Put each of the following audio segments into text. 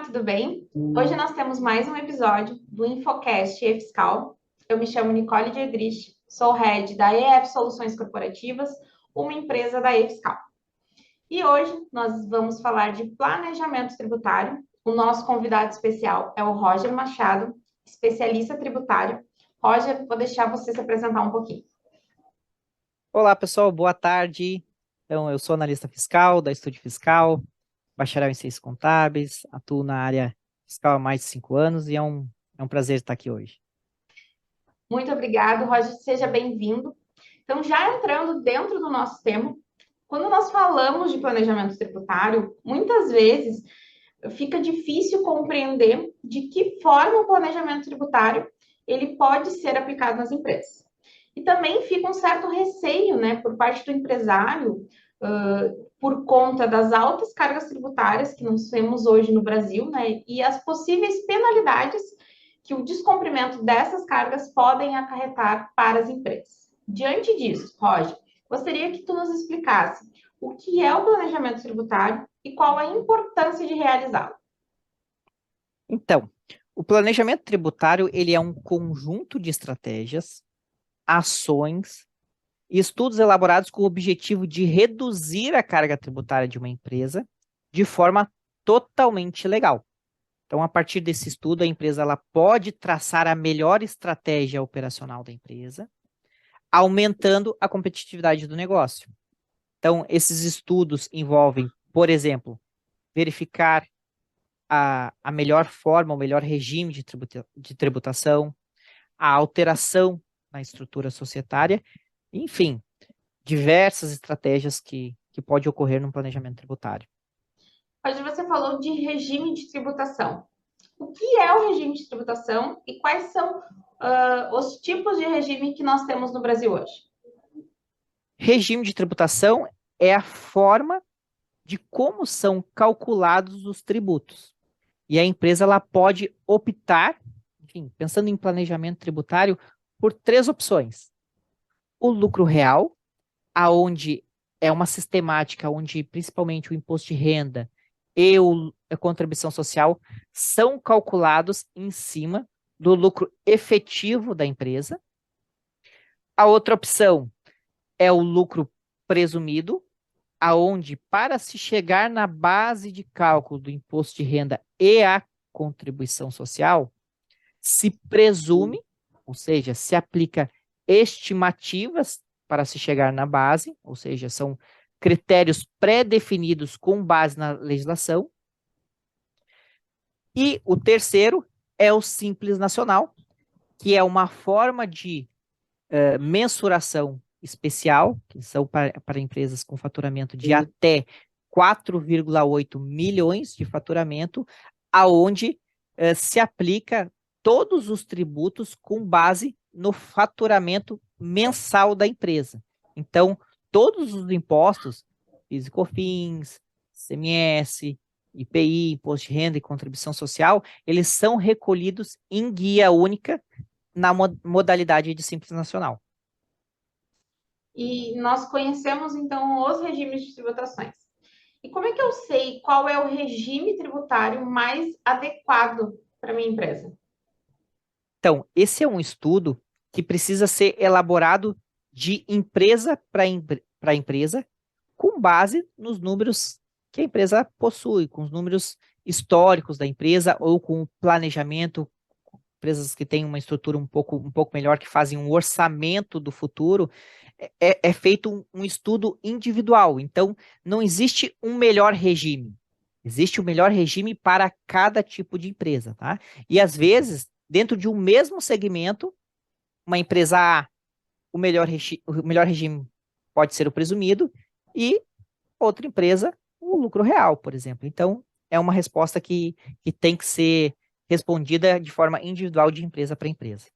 Olá, tudo bem? Hoje nós temos mais um episódio do Infocast e-Fiscal. Eu me chamo Nicole Diedrich, sou head da EF Soluções Corporativas, uma empresa da e-Fiscal. E hoje nós vamos falar de planejamento tributário. O nosso convidado especial é o Roger Machado, especialista tributário. Roger, vou deixar você se apresentar um pouquinho. Olá, pessoal, boa tarde. Então, eu sou analista fiscal da Estúdio Fiscal, bacharel em Ciências Contábeis, atuo na área fiscal há mais de 5 anos e é um prazer estar aqui hoje. Muito obrigado, Roger, seja bem-vindo. Então, já entrando dentro do nosso tema, quando nós falamos de planejamento tributário, muitas vezes fica difícil compreender de que forma o planejamento tributário ele pode ser aplicado nas empresas. E também fica um certo receio, né, por parte do empresário, por conta das altas cargas tributárias que nós temos hoje no Brasil, né, e as possíveis penalidades que o descumprimento dessas cargas podem acarretar para as empresas. Diante disso, Roger, gostaria que tu nos explicasse o que é o planejamento tributário e qual a importância de realizá-lo. Então, o planejamento tributário, ele é um conjunto de estratégias, ações e estudos elaborados com o objetivo de reduzir a carga tributária de uma empresa de forma totalmente legal. Então, a partir desse estudo, a empresa ela pode traçar a melhor estratégia operacional da empresa, aumentando a competitividade do negócio. Então, esses estudos envolvem, por exemplo, verificar a melhor forma, o melhor regime de tributação, a alteração na estrutura societária, enfim, diversas estratégias que pode ocorrer no planejamento tributário. Hoje você falou de regime de tributação. O que é o regime de tributação e quais são os tipos de regime que nós temos no Brasil hoje? Regime de tributação é a forma de como são calculados os tributos. E a empresa ela pode optar, enfim, pensando em planejamento tributário, por 3 opções. O lucro real, aonde é uma sistemática onde principalmente o imposto de renda e a contribuição social são calculados em cima do lucro efetivo da empresa. A outra opção é o lucro presumido, aonde para se chegar na base de cálculo do imposto de renda e a contribuição social, se presume, ou seja, se aplica estimativas para se chegar na base, ou seja, são critérios pré-definidos com base na legislação. E o terceiro é o Simples Nacional, que é uma forma de mensuração especial, que são para empresas com faturamento de até 4,8 milhões de faturamento, aonde se aplica todos os tributos com base no faturamento mensal da empresa. Então, todos os impostos, PIS e COFINS, ICMS, IPI, Imposto de Renda e Contribuição Social, eles são recolhidos em guia única na modalidade de Simples Nacional. E nós conhecemos, então, os regimes de tributações. E como é que eu sei qual é o regime tributário mais adequado para a minha empresa? Então, esse é um estudo que precisa ser elaborado de empresa para empresa, com base nos números que a empresa possui, com os números históricos da empresa ou com o planejamento, empresas que têm uma estrutura um pouco melhor, que fazem um orçamento do futuro, é feito um estudo individual. Então, não existe um melhor regime. Existe o melhor regime para cada tipo de empresa, tá? E às vezes, dentro de um mesmo segmento, uma empresa A, o melhor regime pode ser o presumido e outra empresa, o lucro real, por exemplo. Então, é uma resposta que tem que ser respondida de forma individual de empresa para empresa.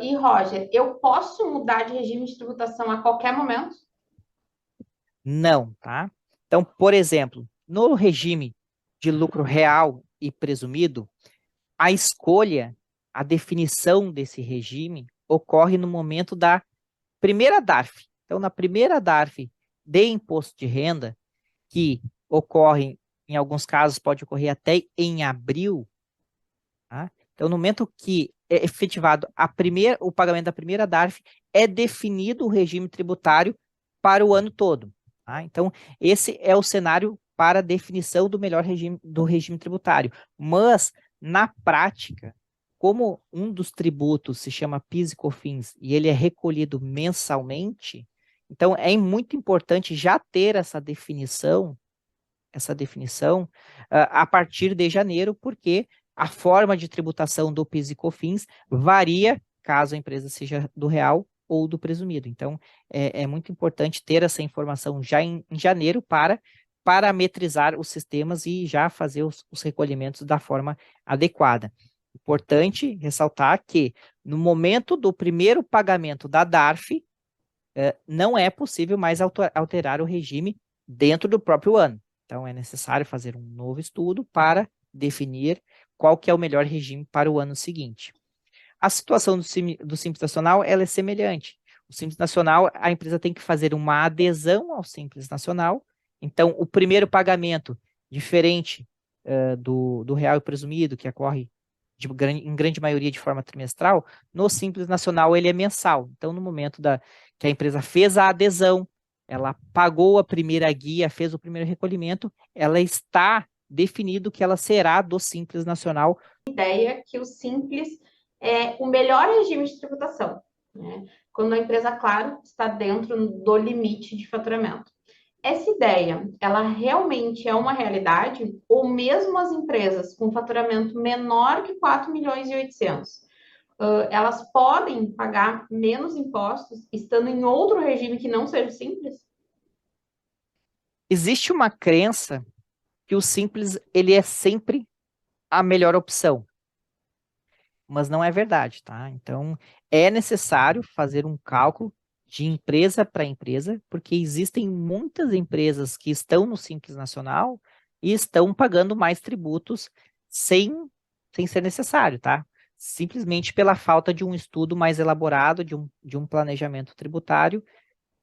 E, Roger, eu posso mudar de regime de tributação a qualquer momento? Não, tá? Então, por exemplo, no regime de lucro real e presumido, a escolha, a definição desse regime ocorre no momento da primeira DARF. Então, na primeira DARF de imposto de renda, que ocorre em alguns casos pode ocorrer até em abril, tá? Então, no momento que é efetivado o pagamento da primeira DARF, é definido o regime tributário para o ano todo, tá? Então, esse é o cenário para a definição do melhor regime tributário. Mas, na prática, como um dos tributos se chama PIS e COFINS e ele é recolhido mensalmente, então é muito importante já ter essa definição a partir de janeiro, porque a forma de tributação do PIS e COFINS varia caso a empresa seja do real ou do presumido. Então, é muito importante ter essa informação já em janeiro para parametrizar os sistemas e já fazer os recolhimentos da forma adequada. Importante ressaltar que, no momento do primeiro pagamento da DARF, não é possível mais alterar o regime dentro do próprio ano. Então, é necessário fazer um novo estudo para definir qual que é o melhor regime para o ano seguinte. A situação do Simples Nacional, ela é semelhante. O Simples Nacional, a empresa tem que fazer uma adesão ao Simples Nacional. Então, o primeiro pagamento, diferente do real e presumido, que ocorre em grande maioria de forma trimestral, no Simples Nacional ele é mensal. Então, no momento que a empresa fez a adesão, ela pagou a primeira guia, fez o primeiro recolhimento, ela está definido que ela será do Simples Nacional. Ideia que o Simples é o melhor regime de tributação, né? Quando a empresa, claro, está dentro do limite de faturamento. Essa ideia, ela realmente é uma realidade? Ou mesmo as empresas com faturamento menor que 4 milhões e 800, elas podem pagar menos impostos estando em outro regime que não seja simples? Existe uma crença que o Simples ele é sempre a melhor opção, mas não é verdade, tá? Então, é necessário fazer um cálculo de empresa para empresa, porque existem muitas empresas que estão no Simples Nacional e estão pagando mais tributos sem ser necessário, tá? Simplesmente pela falta de um estudo mais elaborado, de um planejamento tributário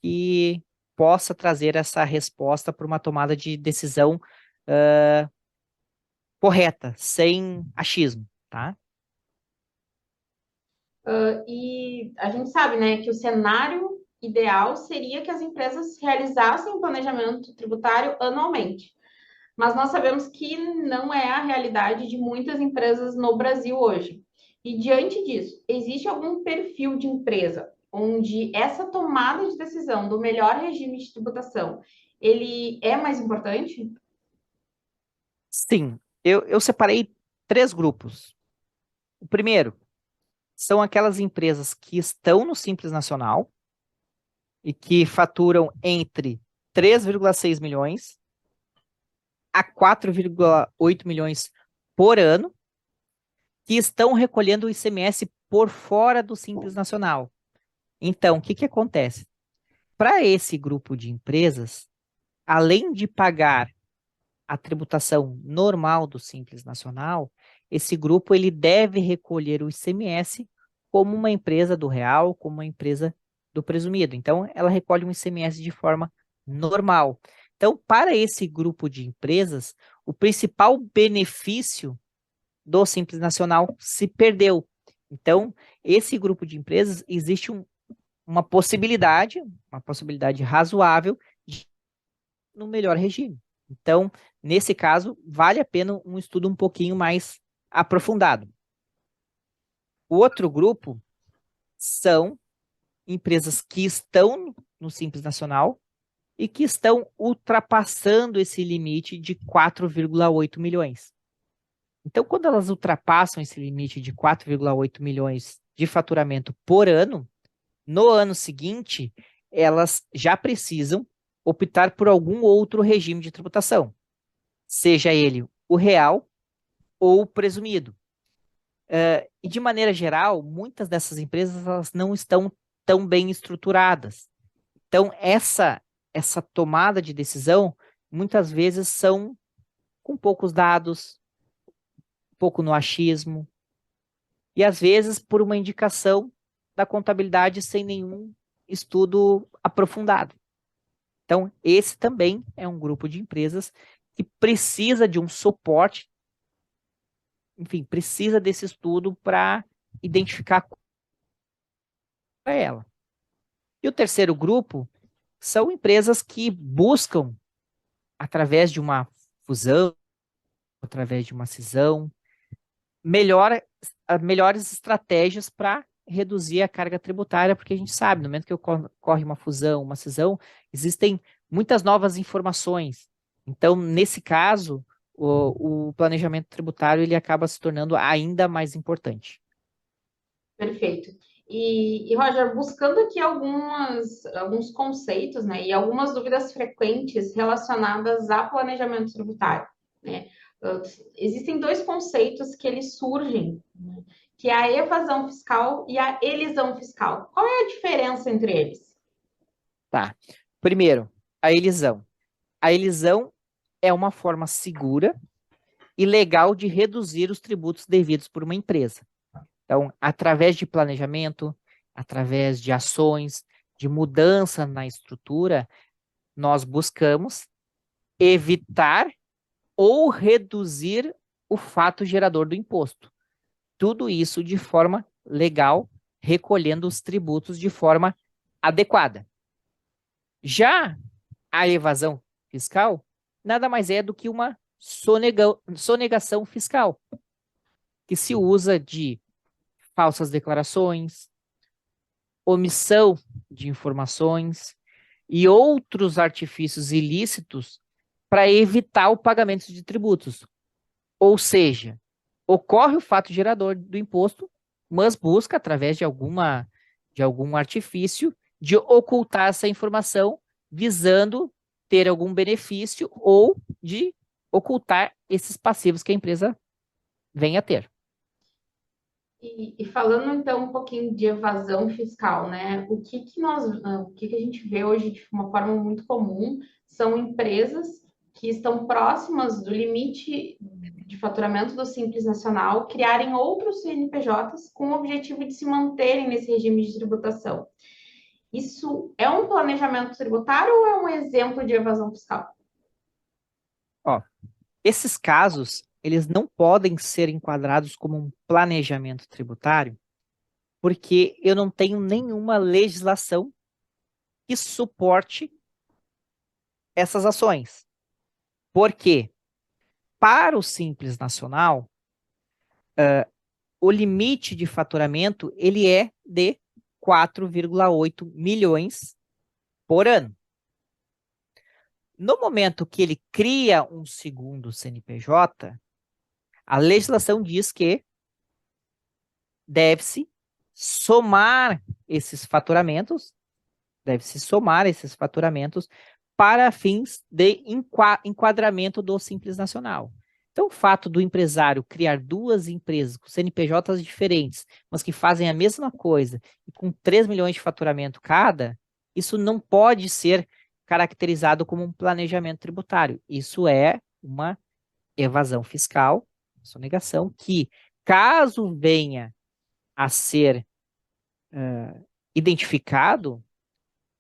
que possa trazer essa resposta para uma tomada de decisão correta, sem achismo, tá? E a gente sabe, né, que o cenário ideal seria que as empresas realizassem o planejamento tributário anualmente. Mas nós sabemos que não é a realidade de muitas empresas no Brasil hoje. E diante disso, existe algum perfil de empresa onde essa tomada de decisão do melhor regime de tributação, ele é mais importante? Sim, eu separei 3 grupos. O primeiro são aquelas empresas que estão no Simples Nacional e que faturam entre 3,6 milhões a 4,8 milhões por ano, que estão recolhendo o ICMS por fora do Simples Nacional. Então, o que acontece? Para esse grupo de empresas, além de pagar a tributação normal do Simples Nacional, esse grupo ele deve recolher o ICMS como uma empresa do real, como uma empresa do presumido. Então, ela recolhe um ICMS de forma normal. Então, para esse grupo de empresas, o principal benefício do Simples Nacional se perdeu. Então, esse grupo de empresas, existe uma possibilidade razoável de no melhor regime. Então, nesse caso, vale a pena um estudo um pouquinho mais aprofundado. O outro grupo são empresas que estão no Simples Nacional e que estão ultrapassando esse limite de 4,8 milhões. Então, quando elas ultrapassam esse limite de 4,8 milhões de faturamento por ano, no ano seguinte, elas já precisam optar por algum outro regime de tributação, seja ele o real ou o presumido. E de maneira geral, muitas dessas empresas elas não estão tão bem estruturadas. Então, essa tomada de decisão, muitas vezes são com poucos dados, pouco no achismo, e às vezes por uma indicação da contabilidade sem nenhum estudo aprofundado. Então, esse também é um grupo de empresas que precisa de um suporte, enfim, precisa desse estudo para identificar para ela. E o terceiro grupo são empresas que buscam, através de uma fusão, através de uma cisão, melhores estratégias para reduzir a carga tributária, porque a gente sabe, no momento que ocorre uma fusão, uma cisão, existem muitas novas informações. Então, nesse caso, o planejamento tributário ele acaba se tornando ainda mais importante. Perfeito. Roger, buscando aqui alguns conceitos, né, e algumas dúvidas frequentes relacionadas a planejamento tributário, né? Existem dois conceitos que eles surgem, né, que é a evasão fiscal e a elisão fiscal. Qual é a diferença entre eles? Tá. Primeiro, a elisão. A elisão é uma forma segura e legal de reduzir os tributos devidos por uma empresa. Então, através de planejamento, através de ações, de mudança na estrutura, nós buscamos evitar ou reduzir o fato gerador do imposto. Tudo isso de forma legal, recolhendo os tributos de forma adequada. Já a evasão fiscal nada mais é do que uma sonegação fiscal, que se usa de falsas declarações, omissão de informações e outros artifícios ilícitos para evitar o pagamento de tributos. Ou seja, ocorre o fato gerador do imposto, mas busca, através de algum artifício, de ocultar essa informação, visando ter algum benefício ou de ocultar esses passivos que a empresa venha a ter. E falando então um pouquinho de evasão fiscal, né? O que a gente vê hoje de uma forma muito comum são empresas que estão próximas do limite de faturamento do Simples Nacional criarem outros CNPJs com o objetivo de se manterem nesse regime de tributação. Isso é um planejamento tributário ou é um exemplo de evasão fiscal? Ó, esses casos, eles não podem ser enquadrados como um planejamento tributário, porque eu não tenho nenhuma legislação que suporte essas ações. Por quê? Para o Simples Nacional, o limite de faturamento ele é de 4,8 milhões por ano. No momento que ele cria um segundo CNPJ, a legislação diz que deve-se somar esses faturamentos, para fins de enquadramento do Simples Nacional. Então, o fato do empresário criar duas empresas com CNPJs diferentes, mas que fazem a mesma coisa e com 3 milhões de faturamento cada, isso não pode ser caracterizado como um planejamento tributário. Isso é uma evasão fiscal, sonegação, que, caso venha a ser identificado,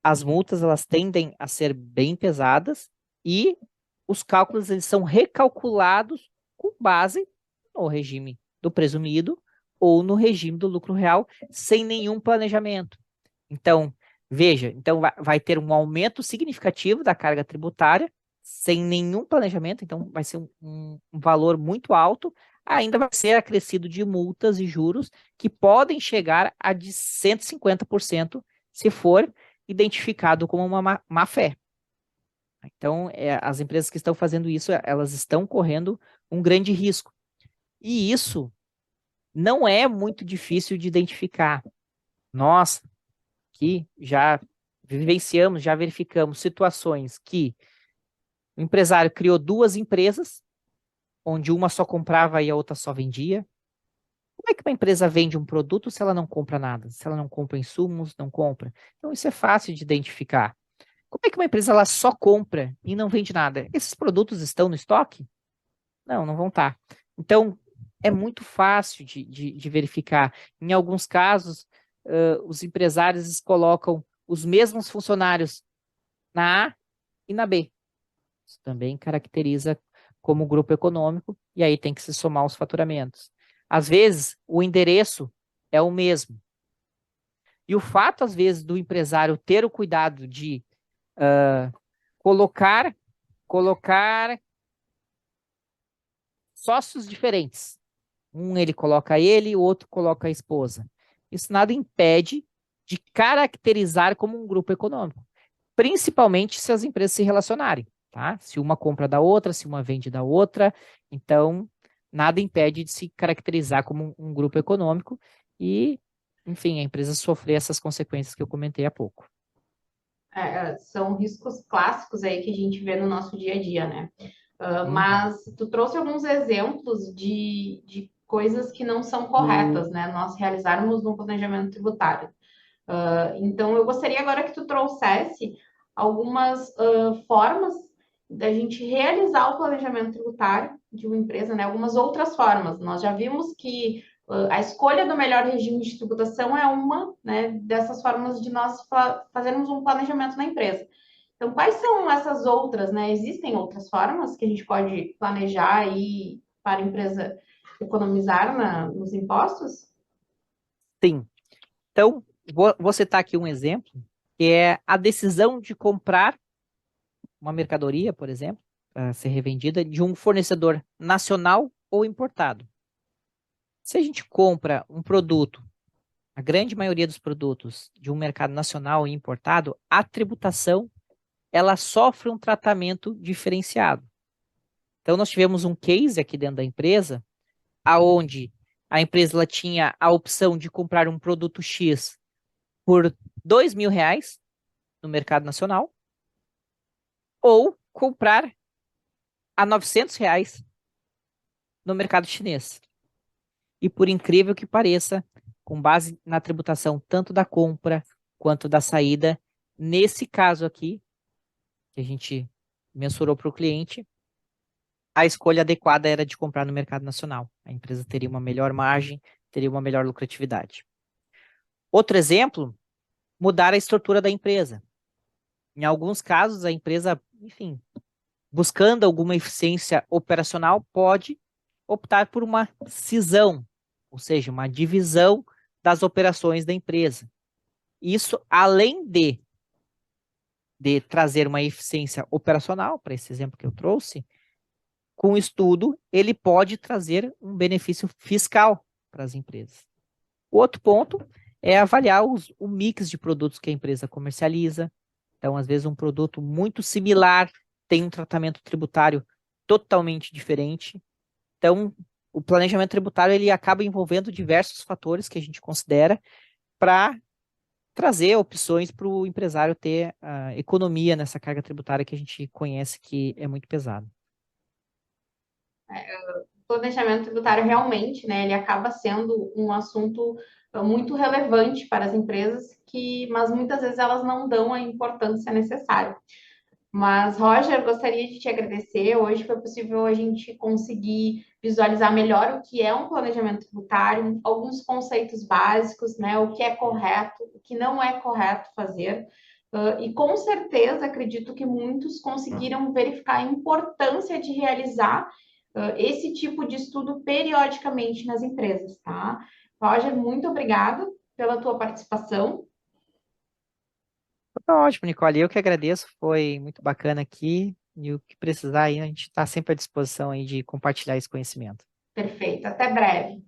as multas elas tendem a ser bem pesadas e os cálculos eles são recalculados com base no regime do presumido ou no regime do lucro real, sem nenhum planejamento. Então, veja, então vai ter um aumento significativo da carga tributária, sem nenhum planejamento, então vai ser um valor muito alto, ainda vai ser acrescido de multas e juros que podem chegar a de 150% se for identificado como uma má-fé. Então, as empresas que estão fazendo isso, elas estão correndo um grande risco. E isso não é muito difícil de identificar. Nós, que já vivenciamos, já verificamos situações que o empresário criou duas empresas, onde uma só comprava e a outra só vendia. Como é que uma empresa vende um produto se ela não compra nada? Se ela não compra insumos, não compra. Então, isso é fácil de identificar. Como é que uma empresa ela só compra e não vende nada? Esses produtos estão no estoque? Não, não vão estar. Então, é muito fácil de verificar. Em alguns casos, os empresários colocam os mesmos funcionários na A e na B. Isso também caracteriza como grupo econômico, e aí tem que se somar os faturamentos. Às vezes, o endereço é o mesmo. E o fato, às vezes, do empresário ter o cuidado de colocar, colocar sócios diferentes. Um ele coloca ele, o outro coloca a esposa. Isso nada impede de caracterizar como um grupo econômico, principalmente se as empresas se relacionarem, tá? Se uma compra da outra, se uma vende da outra, então nada impede de se caracterizar como um grupo econômico e, enfim, a empresa sofrer essas consequências que eu comentei há pouco. São riscos clássicos aí que a gente vê no nosso dia a dia, né? Uhum. Mas tu trouxe alguns exemplos de coisas que não são corretas, né? Nós realizarmos um planejamento tributário. Então, eu gostaria agora que tu trouxesse algumas formas da gente realizar o planejamento tributário de uma empresa, né? Algumas outras formas. Nós já vimos que a escolha do melhor regime de tributação é uma, né, dessas formas de nós fazermos um planejamento na empresa. Então, quais são essas outras, né? Existem outras formas que a gente pode planejar aí para a empresa economizar nos impostos? Sim. Então, vou citar aqui um exemplo, que é a decisão de comprar uma mercadoria, por exemplo, para ser revendida, de um fornecedor nacional ou importado. Se a gente compra um produto, a grande maioria dos produtos de um mercado nacional e importado, a tributação ela sofre um tratamento diferenciado. Então, nós tivemos um case aqui dentro da empresa, aonde a empresa ela tinha a opção de comprar um produto X por R$ 2.000 no mercado nacional, ou comprar a R$ 900 no mercado chinês. E por incrível que pareça, com base na tributação tanto da compra quanto da saída, nesse caso aqui, que a gente mensurou para o cliente, a escolha adequada era de comprar no mercado nacional. A empresa teria uma melhor margem, teria uma melhor lucratividade. Outro exemplo, mudar a estrutura da empresa. Em alguns casos, a empresa, enfim, buscando alguma eficiência operacional, pode optar por uma cisão, ou seja, uma divisão das operações da empresa. Isso, além de trazer uma eficiência operacional, para esse exemplo que eu trouxe, com o estudo, ele pode trazer um benefício fiscal para as empresas. O outro ponto é avaliar o mix de produtos que a empresa comercializa. Então, às vezes, um produto muito similar tem um tratamento tributário totalmente diferente. Então, o planejamento tributário ele acaba envolvendo diversos fatores que a gente considera para trazer opções para o empresário ter economia nessa carga tributária que a gente conhece que é muito pesada. Planejamento tributário realmente, né, ele acaba sendo um assunto muito relevante para as empresas, mas muitas vezes elas não dão a importância necessária. Mas, Roger, gostaria de te agradecer. Hoje foi possível a gente conseguir visualizar melhor o que é um planejamento tributário, alguns conceitos básicos, né? O que é correto, o que não é correto fazer. E com certeza acredito que muitos conseguiram verificar a importância de realizar esse tipo de estudo periodicamente nas empresas, tá? Roger, muito obrigada pela tua participação. Tá ótimo, Nicole. Eu que agradeço. Foi muito bacana aqui. E o que precisar aí, a gente está sempre à disposição aí de compartilhar esse conhecimento. Perfeito, até breve.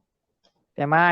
Até mais.